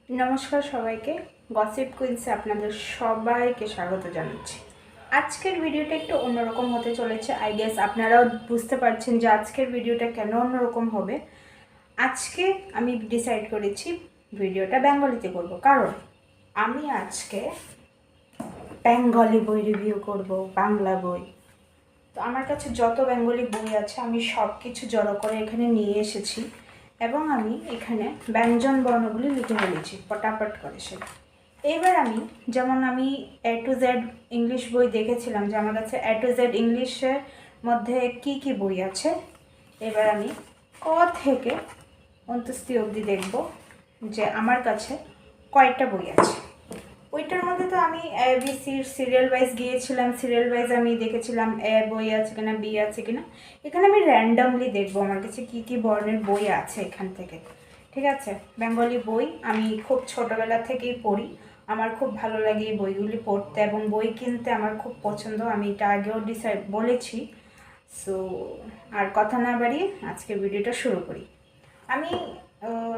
নমস্কার সবাইকে, গসিপ কুইন্সে আপনাদের সবাইকে স্বাগত জানাচ্ছি। আজকের ভিডিওটা একটু অন্যরকম হতে চলেছে। আই গেস আপনারাও বুঝতে পারছেন যে আজকের ভিডিওটা কেন অন্যরকম হবে। আজকে আমি ডিসাইড করেছি ভিডিওটা বেঙ্গলিতে করব, কারণ আমি আজকে বেঙ্গলি বই রিভিউ করব, বাংলা বই। তো আমার কাছে যত বেঙ্গলি বই আছে আমি সব কিছু জড়ো করে এখানে নিয়ে এসেছি এবং আমি এখানে ব্যঞ্জন বর্ণগুলি লিখে ফেলেছি পটাপট করে সেটা। এবার আমি যেমন আমি A to Z ইংলিশ বই দেখেছিলাম যে আমার কাছে A to Z ইংলিশের মধ্যে কি কি বই আছে, এবার আমি ক থেকে অন্তস্থি অবধি দেখব যে আমার কাছে কয়টা বই আছে। ওইটার মধ্যে তো আমি ABCর সিরিয়াল ওয়াইজ গিয়েছিলাম, সিরিয়াল ওয়াইজ আমি দেখেছিলাম এ বই আছে কিনা, বি আছে কিনা। এখানে আমি র্যান্ডামলি দেখবো আমার কাছে কী কী বর্ণের বই আছে এখান থেকে। ঠিক আছে, বেঙ্গলি বই আমি খুব ছোটোবেলা থেকেই পড়ি, আমার খুব ভালো লাগে এই বইগুলি পড়তে এবং বই কিনতে আমার খুব পছন্দ। আমি এটা আগেও ডিসাইড বলেছি। সো আর কথা না বাড়িয়ে আজকে ভিডিওটা শুরু করি। আমি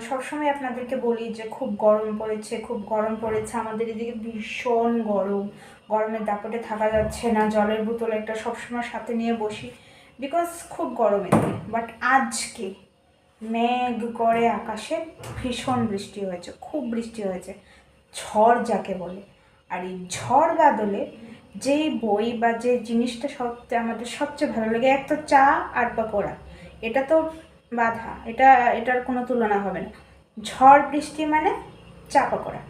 সবসময় আপনাদেরকে বলি যে খুব গরম পড়েছে, খুব গরম পড়েছে আমাদের এদিকে, ভীষণ গরম, গরমের দাপটে থাকা যাচ্ছে না। জলের বোতল একটা সবসময় সাথে নিয়ে বসি, বিকজ খুব গরম এদিকে। বাট আজকে মেঘ করে আকাশে ভীষণ বৃষ্টি হয়েছে, খুব বৃষ্টি হয়েছে, ঝড় যাকে বলে। আর এই ঝড় বাদলে যেই বই বা যে জিনিসটা আমাদের সবচেয়ে ভালো লাগে, এক তো চা আর পকোড়া, এটা তো বাধা, এটার কোনো তুলনা হবে না। ঝড় বৃষ্টি মানে চা পকোড়া,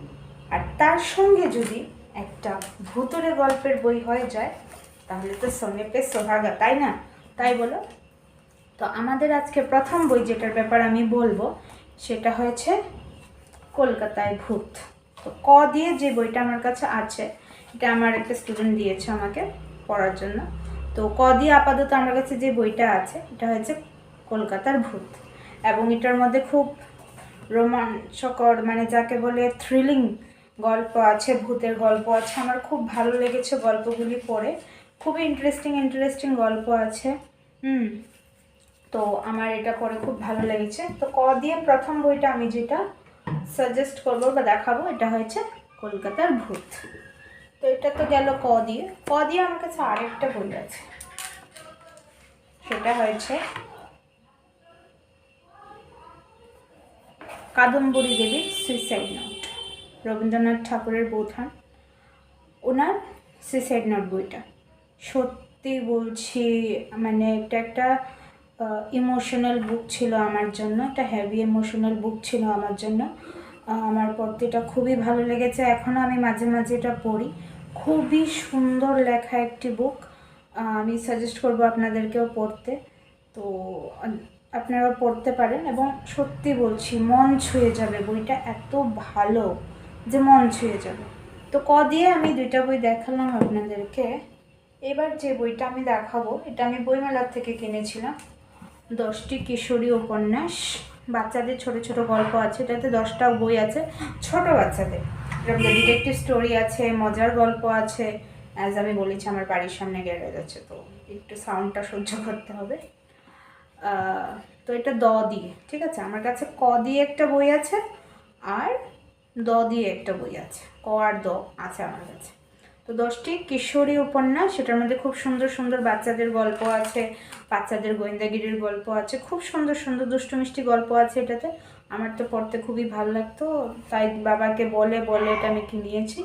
আর তার সঙ্গে যদি একটা ভূতুড়ে গল্পের বই হয়ে যায় তাহলে তো সঙ্গে পে সোহাগা, তাই না? তাই বলো। তো আমাদের আজকে প্রথম বই যেটার ব্যাপার আমি বলবো সেটা হয়েছে কলকাতায় ভূত। তো ক দিয়ে যে বইটা আমার কাছে আছে, এটা আমার একটা স্টুডেন্ট দিয়েছে আমাকে পড়ার জন্য। তো ক দিয়ে আপাতত আমার কাছে যে বইটা আছে এটা হচ্ছে কলকাতার ভূত, এবং এটার মধ্যে খুব রোমাঞ্চকর, মানে যাকে বলে থ্রিলিং গল্প আছে, ভূতের গল্প আছে। আমার খুব ভালো লেগেছে গল্পগুলি পড়ে, খুবই ইন্টারেস্টিং গল্প আছে। তো আমার এটা পড়ে খুব ভালো লেগেছে। তো ক দিয়ে প্রথম বইটা আমি যেটা সাজেস্ট করবো বা দেখাবো এটা হয়েছে কলকাতার ভূত। তো এটা তো গেল ক দিয়ে। ক দিয়ে আমার কাছে আরেকটা বই আছে, সেটা হয়েছে কাদম্বরী দেবীর সুইসাইড নোট। রবীন্দ্রনাথ ঠাকুরের বোধান, ওনার সুইসাইড নোট বইটা সত্যি বলছি, মানে এটা একটা ইমোশনাল বুক ছিল আমার জন্য, একটা হেভি ইমোশনাল বুক ছিল আমার জন্য। আমার পড়তে এটা খুবই ভালো লেগেছে, এখনও আমি মাঝে মাঝে এটা পড়ি। খুবই সুন্দর লেখা একটি বুক, আমি সাজেস্ট করব আপনাদেরকেও পড়তে। তো আপনারাও পড়তে পারেন, এবং সত্যি বলছি মন ছুঁয়ে যাবে, বইটা এত ভালো যে মন ছুঁয়ে যাবে। তো ক দিয়ে আমি দুইটা বই দেখালাম আপনাদেরকে। এবার যে বইটা আমি দেখাবো এটা আমি বইমেলার থেকে কিনেছিলাম, 10টি কিশোরী উপন্যাস, বাচ্চাদের ছোট ছোট গল্প আছে, এটাতে 10টা বই আছে ছোট বাচ্চাদের। এর ডিটেকটিভ স্টোরি আছে, মজার গল্প আছে। অ্যাজ আমি বলেছি আমার বাড়ির সামনে গ্যারেজ আছে, তো একটু সাউন্ডটা সহ্য করতে হবে। তো এটা দ দিয়ে, ঠিক আছে। আমার কাছে ক দিয়ে একটা বই আছে আর দ দিয়ে একটা বই আছে, ক আর দ আছে আমার কাছে। তো 10টি কিশোরী উপন্যাস, সেটার মধ্যে খুব সুন্দর সুন্দর বাচ্চাদের গল্প আছে, বাচ্চাদের গোয়েন্দাগিরির গল্প আছে, খুব সুন্দর সুন্দর দুষ্টু মিষ্টি গল্প আছে এটাতে। আমার তো পড়তে খুবই ভালো লাগতো, তাই বাবাকে বলে বলে এটা আমি কিনিয়েছি।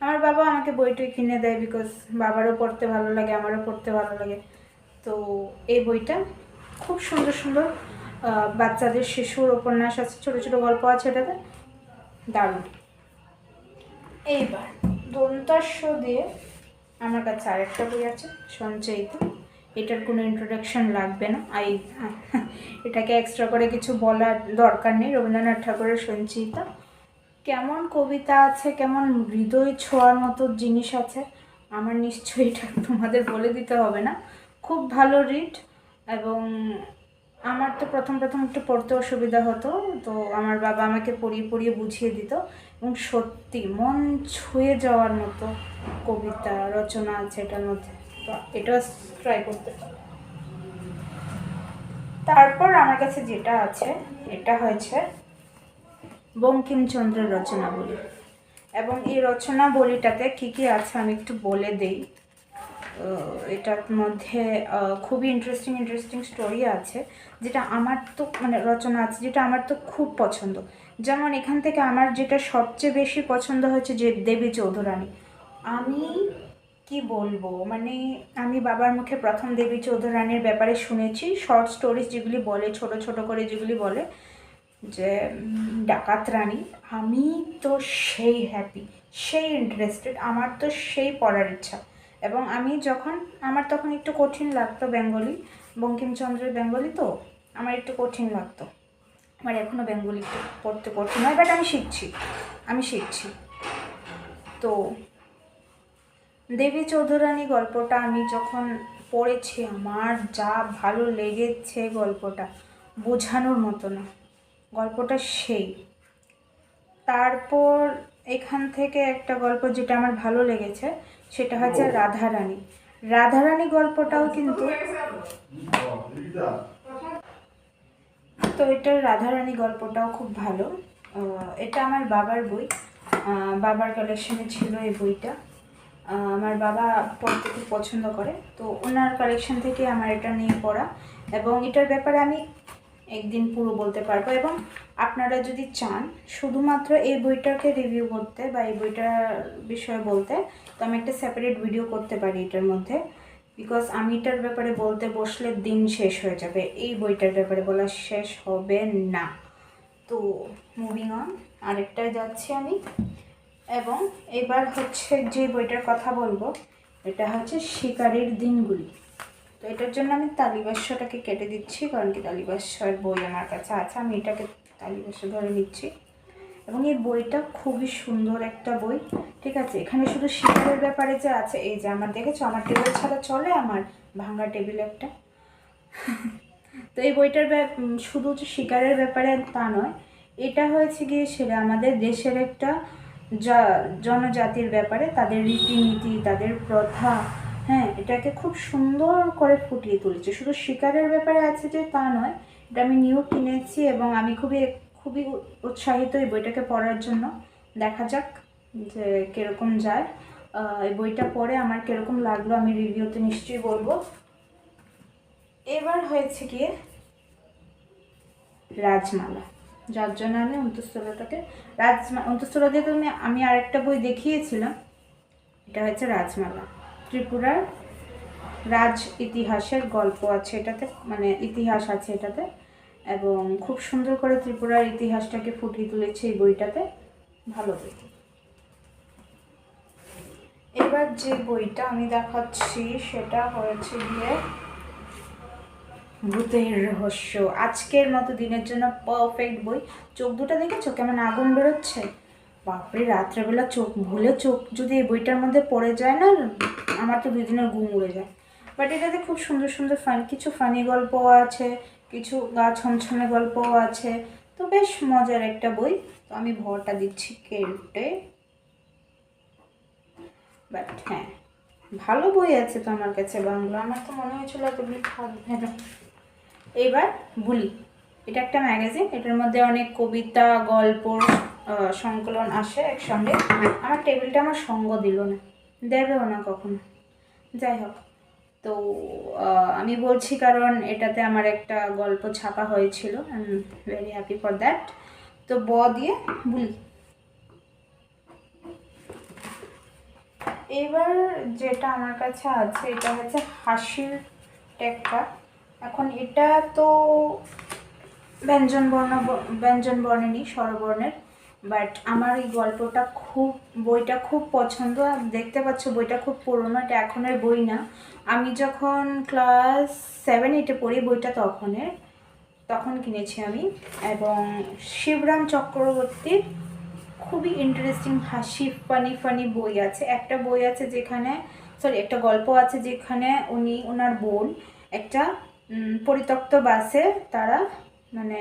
আমার বাবা আমাকে বইটই কিনে দেয়, বিকজ বাবারও পড়তে ভালো লাগে, আমারও পড়তে ভালো লাগে। তো এই বইটা খুব সুন্দর সুন্দর বাচ্চাদের শিশুর উপন্যাস আছে, ছোটো ছোটো গল্প আছে এটাতে, দারুণ। এইবার দন্তাস্য দিয়ে আমার কাছে আরেকটা বই আছে, সঞ্চয়িতা। এটার কোনো ইন্ট্রোডাকশন লাগবে না, এটাকে এক্সট্রা করে কিছু বলার দরকার নেই। রবীন্দ্রনাথ ঠাকুরের সঞ্চয়িতা, কেমন কবিতা আছে, কেমন হৃদয় ছোঁয়ার মতো জিনিস আছে, আমার নিশ্চয়ই এটা তোমাদের বলে দিতে হবে না। খুব ভালো রিড, এবং আমার তো প্রথম একটু পড়তে অসুবিধা হতো, তো আমার বাবা আমাকে পড়িয়ে পড়িয়ে বুঝিয়ে দিত, এবং সত্যি মন ছুঁয়ে যাওয়ার মতো কবিতা রচনা আছে এটার মধ্যে। তো এটা ট্রাই করতে পারো। তারপর আমার কাছে যেটা আছে এটা হয়েছে বঙ্কিমচন্দ্রের রচনাবলী। এবং এই রচনাবলীটাতে কী কী আছে আমি একটু বলে দেই। এটার মধ্যে খুবই ইন্টারেস্টিং স্টোরি আছে, যেটা আমার তো মানে রচনা আছে যেটা আমার তো খুব পছন্দ। যেমন এখান থেকে আমার যেটা সবচেয়ে বেশি পছন্দ হচ্ছে যে দেবী চৌধুরানী। আমি কি বলবো, মানে আমি বাবার মুখে প্রথম দেবী চৌধুরানীর ব্যাপারে শুনেছি, শর্ট স্টোরিজ যেগুলি বলে, ছোট ছোট করে যেগুলি বলে যে ডাকাত রানী। আমি তো সেই হ্যাপি, সেই ইন্টারেস্টেড, আমার তো সেই পড়ার ইচ্ছা। এবং আমি যখন আমার তখন একটু কঠিন লাগতো বেঙ্গলি, বঙ্কিমচন্দ্রের বেঙ্গলি তো আমার একটু কঠিন লাগতো। আমার এখনও বেঙ্গলি একটু পড়তে কঠিন হয়, বাট আমি শিখছি। তো দেবী চৌধুরানী গল্পটা আমি যখন পড়েছি আমার যা ভালো লেগেছে, গল্পটা বোঝানোর মতো না, গল্পটা সেই। তারপর এখান থেকে একটা গল্প যেটা আমার ভালো লেগেছে সেটা হচ্ছে রাধারানী। রাধারানী গল্পটাও কিন্তু তো এটার রাধারানী গল্পটাও খুব ভালো। এটা আমার বাবার বই, বাবার কালেকশনে ছিল এই বইটা। আমার বাবা পড়তে খুব পছন্দ করে, তো ওনার কালেকশন থেকে আমার এটা নিয়ে পড়া। এবং এটার ব্যাপারে আমি একদিন পুরো বলতে পারবো। এবং আপনারা যদি চান শুধুমাত্র এই বইটাকে রিভিউ করতে বা এই বইটার বিষয়ে বলতে, তো আমি একটা সেপারেট ভিডিও করতে পারি এটার মধ্যে, বিকজ আমি এটার ব্যাপারে বলতে বসলে দিন শেষ হয়ে যাবে, এই বইটার ব্যাপারে বলা শেষ হবে না। তো মুভিং অন, আরেকটায় যাচ্ছি আমি। এবং এবার হচ্ছে যে বইটার কথা বলবো এটা হচ্ছে শিকারীর দিনগুলি। তো এটার জন্য আমি তালিবাস্যটাকে কেটে দিচ্ছি, কারণ কি তালিবাস্যের বই আমার কাছে আছে, আমি এটাকে তালিবাস্য ধরে নিচ্ছি। এবং এই বইটা খুবই সুন্দর একটা বই, ঠিক আছে। এখানে শুধু শিকারের ব্যাপারে যে আছে, এই যে আমার দেখেছো আমার টেবিল ছাড়া চলে, আমার ভাঙা টেবিল একটা। তো এই বইটার শুধু যে শিকারের ব্যাপারে তা নয়, এটা হয়েছে গিয়ে সেটা আমাদের দেশের একটা জনজাতির ব্যাপারে, তাদের রীতিনীতি, তাদের প্রথা, হ্যাঁ, এটাকে খুব সুন্দর করে ফুটিয়ে তুলেছে। শুধু শিকারের ব্যাপারে আছে যে তা নয়, এটা আমি নিউ কিনেছি এবং আমি খুবই উৎসাহিত এই বইটাকে পড়ার জন্য। দেখা যাক যে কীরকম যায়। এই বইটা পড়ে আমার কীরকম লাগলো আমি রিভিউতে নিশ্চয়ই বলবো। এবার হয়েছে গিয়ে রাজমালা, যার জন্য আমি অন্তঃস্থলটাকে অন্তঃস্থল দিয়ে তো আমি আরেকটা বই দেখিয়েছিলাম, এটা হচ্ছে রাজমালা। ত্রিপুরার রাজ ইতিহাসের গল্প আছে এটাতে, মানে ইতিহাস আছে এটাতে, এবং খুব সুন্দর করে ত্রিপুরার ইতিহাসটাকে ফুটিয়ে তুলেছে এই বইটাতে, ভালো বই। এবার যে বইটা আমি দেখাচ্ছি সেটা হয়েছে গিয়ে ভূতের রহস্য। আজকের মতো দিনের জন্য পারফেক্ট বই। চোখ দুটো দেখেছো কেমন আগুন বেরোচ্ছে, বাপরে, রাত্রেবেলা চোখ যদি এই বইটার মধ্যে পড়ে যায় না, আমার তো 2 দিনের ঘুম উড়ে যায়। বাট এটাতে খুব সুন্দর সুন্দর কিছু ফানি গল্পও আছে, কিছু গা ছমছমে গল্পও আছে, তো বেশ মজার একটা বই। তো আমি ভরটা দিচ্ছি কেটে, বাট হ্যাঁ ভালো বই আছে তো আমার কাছে বাংলা, আমার তো মনে হয়েছিল তুমি থাকবে না। এবার বুলি, এটা একটা ম্যাগাজিন, এটার মধ্যে অনেক কবিতা গল্পর সংকলন আসে একসঙ্গে। আমার টেবিলটা আমার সঙ্গ দিল না, দেবেও না কখনো, যাই হোক। তো আমি বলছি কারণ এটাতে আমার একটা গল্প ছাপা হয়েছিল, I am very happy for that. তো দিয়ে বুলি। এবার যেটা আমার কাছে আছে এটা হচ্ছে হাসির টেক্কা। এখন এটা তো ব্যঞ্জন বর্ণেরই, স্বরবর্ণের, বাট আমার এই বইটা খুব পছন্দ। দেখতে পাচ্ছ বইটা খুব পুরনো, এটা এখনের বই না। আমি যখন ক্লাস 7-8-এ পড়ি বইটা তখন কিনেছি আমি। এবং শিবরাম চক্রবর্তীর খুবই ইন্টারেস্টিং হাসি ফানি বই আছে। একটা গল্প আছে যেখানে ওনার বোন একটা পরিত্যক্ত বাসে, তারা মানে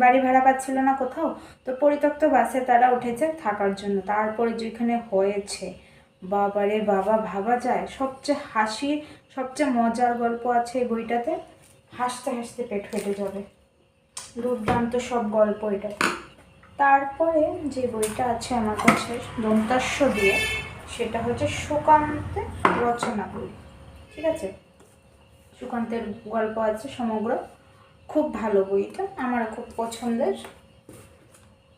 বাড়ি ভাড়া পাচ্ছিল না কোথাও, তো পরিত্যক্ত বাসে তারা উঠেছে থাকার জন্য। তারপরে যেখানে হয়েছে, বাবারে বাবা, ভাবা যায়। সবচেয়ে মজার গল্প আছে এই বইটাতে, হাসতে হাসতে পেট ফেটে যাবে, দুর্দান্ত সব গল্প এটা। তারপরে যে বইটা আছে আমার কাছে দন্তাস্য দিয়ে, সেটা হচ্ছে সুকান্তের রচনাবলী। ঠিক আছে, সুকান্তের গল্প আছে সমগ্র, খুব ভালো বইটা, আমার খুব পছন্দের।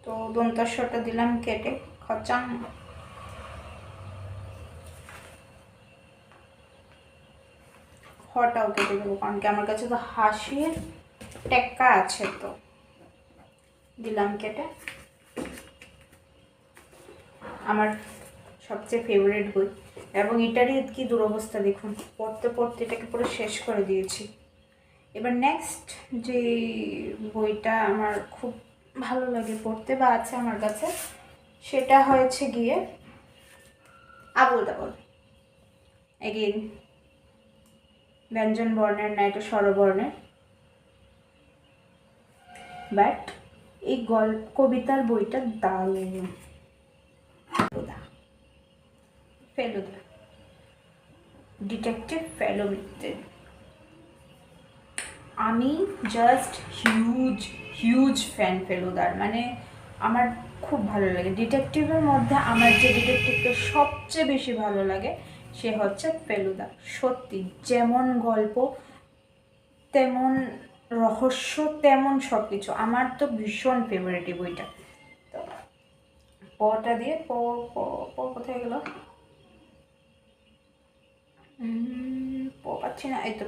তো দন্তাস্যটা দিলাম কেটে, খচাং। হটাও কেটে দেবো, কারণ কি আমার কাছে তো হাসির টেক্কা আছে, তো দিলাম কেটে। আমার সবচেয়ে ফেভারিট বই, এবং এটারই কি দুরবস্থা দেখুন, পড়তে পড়তে এটাকে পুরো শেষ করে দিয়েছি। এবার নেক্সট যে বইটা আমার খুব ভালো লাগে পড়তে বা আছে আমার কাছে, সেটা হয়েছে গিয়ে আবোল তাবোল। এগেইন ব্যঞ্জন বর্ণের না, এটা স্বরবর্ণের, বাট এই কবিতার বইটা দারুণ। ফেলুদা, ডিটেকটিভ ফেলুদা, আমি জাস্ট হিউজ ফ্যান ফেলুদার। মানে আমার খুব ভালো লাগে ডিটেকটিভের মধ্যে। আমার যে ডিটেকটিভটা সবচেয়ে বেশি ভালো লাগে সে হচ্ছে ফেলুদা। সত্যি, যেমন গল্প তেমন রহস্য তেমন সব কিছু। আমার তো ভীষণ ফেভারিট এই বইটা। তো পটা দিয়ে প প প কোথায় গেল, প পাচ্ছি না, এই তো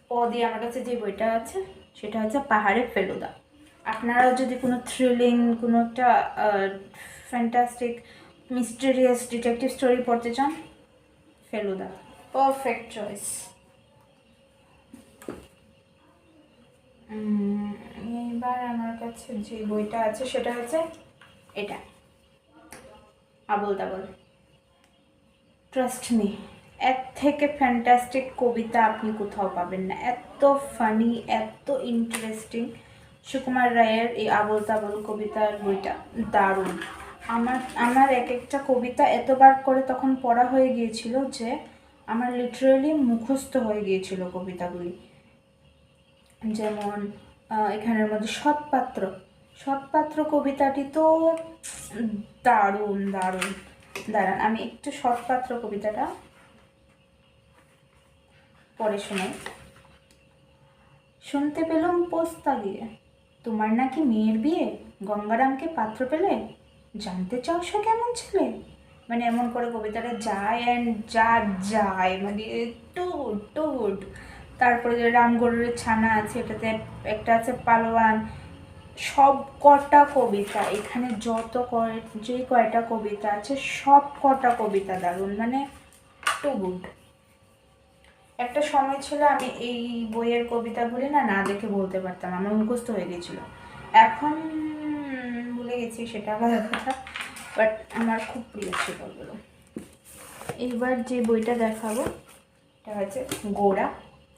প দিয়ে আমার কাছে যে বইটা আছে সেটা হচ্ছে পাহাড়ে ফেলুদা। আপনারাও যদি কোনো থ্রিলিং, কোনো একটা ফ্যান্টাস্টিক মিস্টেরিয়াস ডিটেকটিভ স্টোরি পড়তে চান, ফেলুদা পারফেক্ট চয়েস। এইবার আমার কাছে যে বইটা আছে সেটা হচ্ছে এটা, আবোল তাবোল। ট্রাস্ট মি, এর থেকে ফ্যান্টাস্টিক কবিতা আপনি কোথাও পাবেন না। এত ফানি, এত ইন্টারেস্টিং। সুকুমার রায়ের এই আবোল তাবোল কবিতার বইটা দারুণ। আমার এক একটা কবিতা এতবার করে তখন পড়া হয়ে গিয়েছিল যে আমার লিটারেলি মুখস্থ হয়ে গিয়েছিল কবিতাগুলি। যেমন এখানের মধ্যে সৎপাত্র কবিতাটি তো দারুণ। দাঁড়ান, আমি একটু সৎপাত্র কবিতাটা পড়ে শোনাই। শুনতে পেলাম পোস্তা দিয়ে, তোমার নাকি মেয়ের বিয়ে, গঙ্গারামকে পাত্র পেলে, জানতে চাও সে কেমন ছেলে। মানে এমন করে কবিতাটা যায় অ্যান্ড যায়, মানে টুট। তারপরে যে রামগরুরের ছানা আছে, এটাতে একটা আছে পালোয়ান। সব কটা কবিতা এখানে যে কয়টা কবিতা আছে সব কটা কবিতা দারুণ, মানে টু গুড। একটা সময় ছিল আমি এই বইয়ের কবিতাগুলি না দেখে বলতে পারতাম, আমার মুখস্থ হয়ে গেছিল। এখন ভুলে গেছি, সেটা আলাদা কথা, বাট আমার খুব প্রিয় ছিল ওগুলো। এইবার যে বইটা দেখাবো এটা হচ্ছে গোড়া।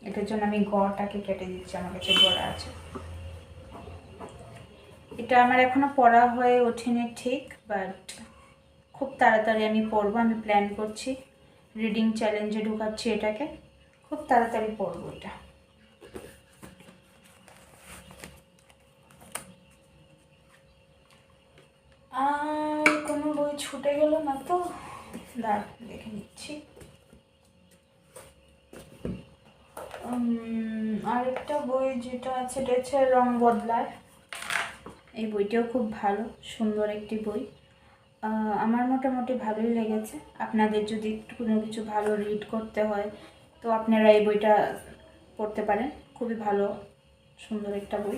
এটার জন্য আমি গটাকে কেটে দিচ্ছি, আমার কাছে গোড়া আছে। এটা আমার এখনো পড়া হয়ে ওঠেনি ঠিক, বাট খুব তাড়াতাড়ি আমি পড়বো। আমি প্ল্যান করছি, রিডিং চ্যালেঞ্জে ঢুকাচ্ছি এটাকে, খুব তাড়াতাড়ি পড়বো এটা। আর কোনো বই ছুটে গেল না তো, দাঁড় দেখে নিচ্ছি। আরেকটা বই যেটা আছে এটা হচ্ছে রং বদলায়। এই বইটাও খুব ভালো, সুন্দর একটি বই। আমার মোটামুটি ভালোই লেগেছে। আপনাদের যদি একটু কোনো কিছু ভালো রিড করতে হয় তো আপনারা এই বইটা পড়তে পারেন, খুবই ভালো সুন্দর একটা বই।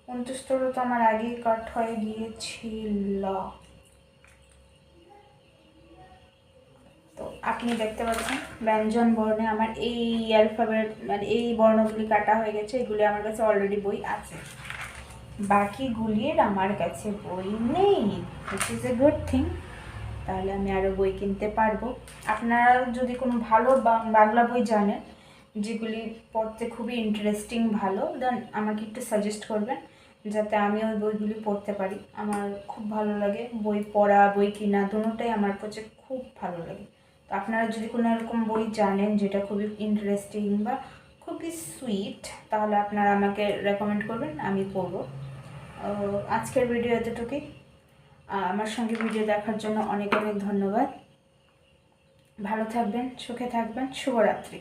29 তো আমার আগেই কাট হয়ে গিয়েছিল। তো আপনি দেখতে পাচ্ছেন ব্যঞ্জন বর্ণে আমার এই অ্যালফাবেট, মানে এই বর্ণগুলি কাটা হয়ে গেছে। এগুলি আমার কাছে অলরেডি বই আছে, বাকিগুলির আমার কাছে বই নেই, which is a good thing. তাহলে আমি আরও বই কিনতে পারবো। আপনারা যদি কোনো ভালো বাংলা বই জানেন যেগুলি পড়তে খুবই ইন্টারেস্টিং ভালো, দেন আমাকে একটু সাজেস্ট করবেন যাতে আমি ওই বইগুলি পড়তে পারি। আমার খুব ভালো লাগে বই পড়া, বই কিনা দুটোটাই আমার কাছে খুব ভালো লাগে। তো আপনারা যদি কোনো এরকম বই জানেন যেটা খুবই ইন্টারেস্টিং বা খুবই সুইট, তাহলে আপনারা আমাকে রেকমেন্ড করবেন, আমি পরবো। আজকের ভিডিও এতটুকুই। আমার সঙ্গে ভিডিও দেখার জন্য অনেক অনেক ধন্যবাদ। ভালো থাকবেন, সুখে থাকবেন। শুভরাত্রি।